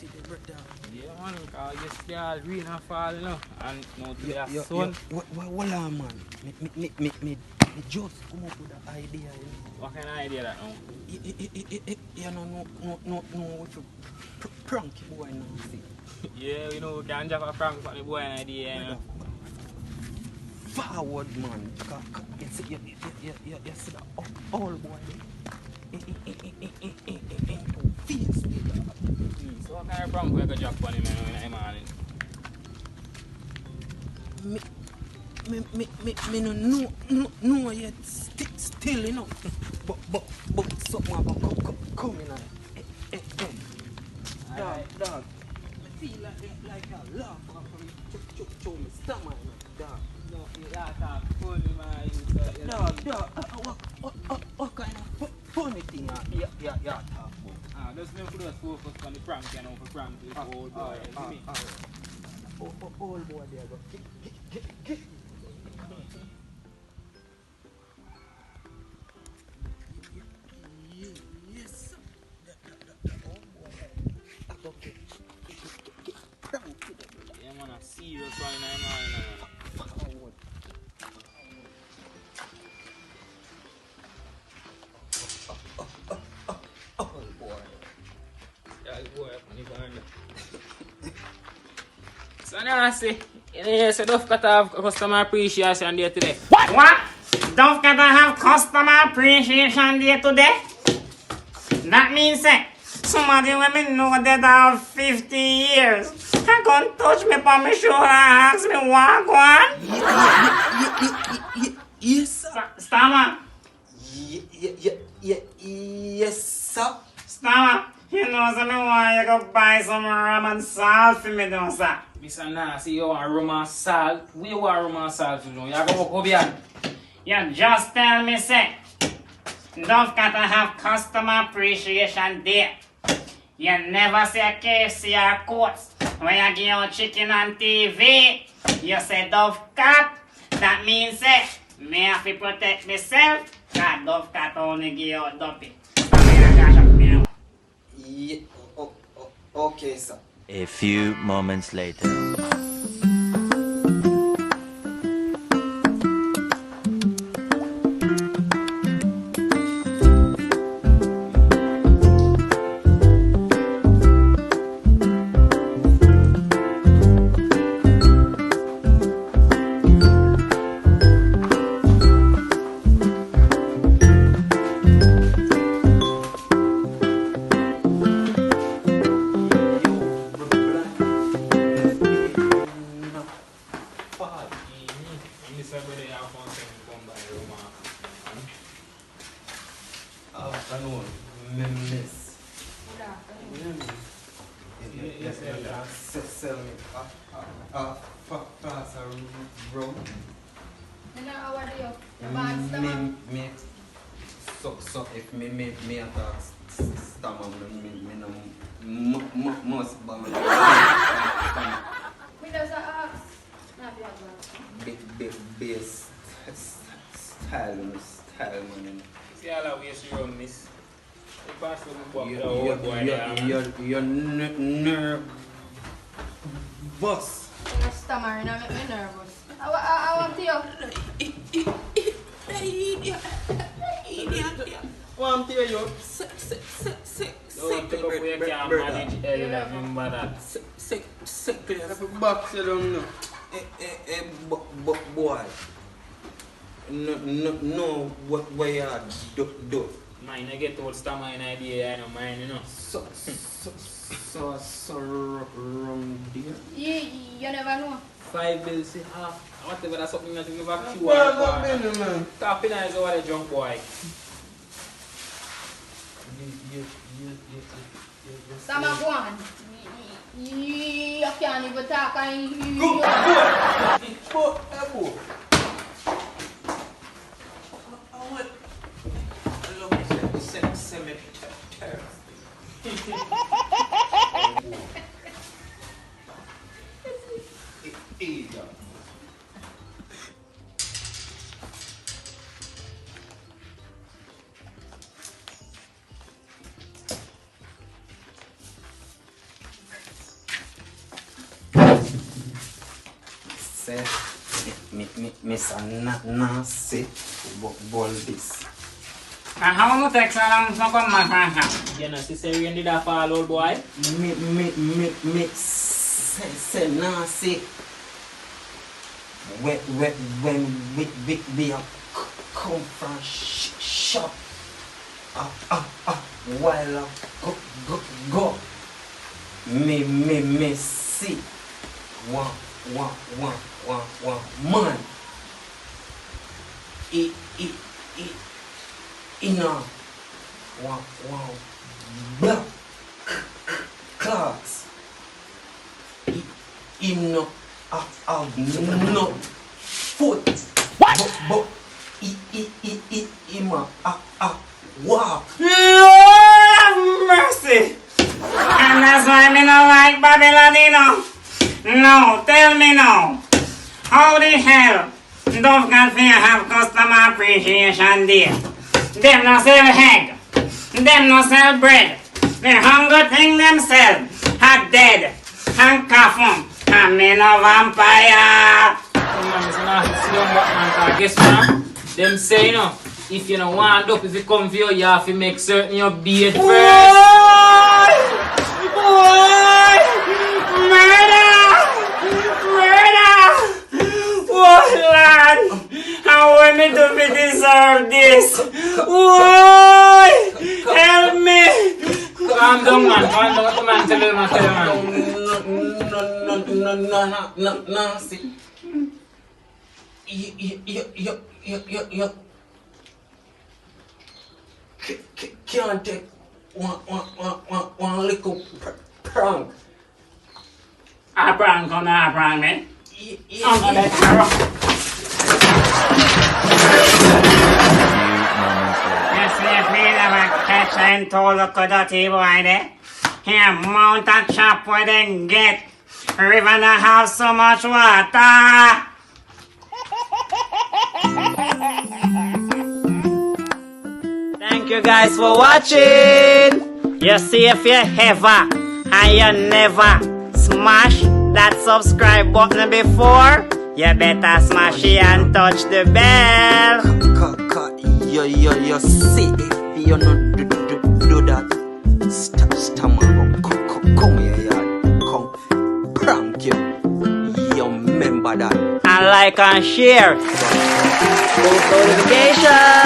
see the brother. Yeah, man, because this girl rain and fall, you know. And now today Yo, sun. hold on, man. Me just come up with an idea, you know. What kind of idea that now? You know, no, if you prank boy now, see. Yeah, you know, we can drop a prank for the boy an idea, you know. Forward, man. You see that all boy. Into face, So what kind of prank we can drop on him, you know, in the morning? Me no know yet still, you know. But something about come in dog. Me feel like a laugh from show me stomach, dog. No, you talk funny, man. Dog, what kind of funny thing you talk about? Just make us focus on the prank, you know, for prank this old boy, you see me? Old boy there, go get. Yes, sir. The old boy. I go get prank to them. Yeah, man, a serious one in the morning. Forward. Old boy. Yeah, the boy, man, he's on there. So now I see, so don't got to have customer appreciation day today. What? Don't gotta have customer appreciation day today? That means that somebody when me know that I have 50 years I gonna touch me on my shoulder and ask me what one? Yes, sir. Stammer, Yes, sir. Stammer, you know so me want you go buy some rum and salt for me though, sir. Mr. Nancy, you want rum and salt? We want rum and salt, you know. You go up here. You just tell me, say, don't gotta have customer appreciation day. You never see a KFC or Coats when you give out chicken on TV. You say Dove Cat. That means, say, me have to protect myself. Cause Dove Cat only give out dumpy. Okay, sir. A few moments later. Afternoon, miss. Yes, sell me a pass a rum. Me so if me attack stammer me no must ban. Me does ask. Base style man. See all that waste you run, miss. You pass the book, the old boy there, man. You're nervous. I'm stammering, I make me nervous. I want you. Want to hear you? Don't pick up where you can't manage area, remember that. Sick, box you down now. Boy. No, what way you do? Mine, I get old stammer in idea, I know mine, you know. So wrong there. You never know. 5 bills, see, whatever that's something that you never chew Well, man. Copy now is over the junk boy. Stammer go on. You can't even talk and Go. Miss Nancy, ball this. And how long takes along to come, my friend? You know, sister, you did that fall, old boy. Say Nancy. When we come from shop while go me see one man in a one black clothes in no foot. What? But walk. Lord have mercy! And that's why me not like Babylonino. No, tell me now. How the hell Dove Cafe have customer appreciation day? Them no sell egg. Them no sell bread. The hunger thing themselves are dead and coffin. And me no vampire. Guess what? Them say, you know, if you don't want up, if you come for you have to make certain you beat first. Why? Murder! Oh, Lord! How am I to deserve this? Why? Help me! Calm down, man. Come on, tell him, No, see. You can't take one little prank. A prank on a prank, man. I'm gonna let Few moments later. you see if we never catch and told the dirty boy there. Here, mount a chop where they get. River not have so much water. Thank you guys for watching. You see if you ever and you never smash that subscribe button before, you better smash it and touch the bell. You see if you not do that, come here, come prank you. You remember that. And like and share. Post notification.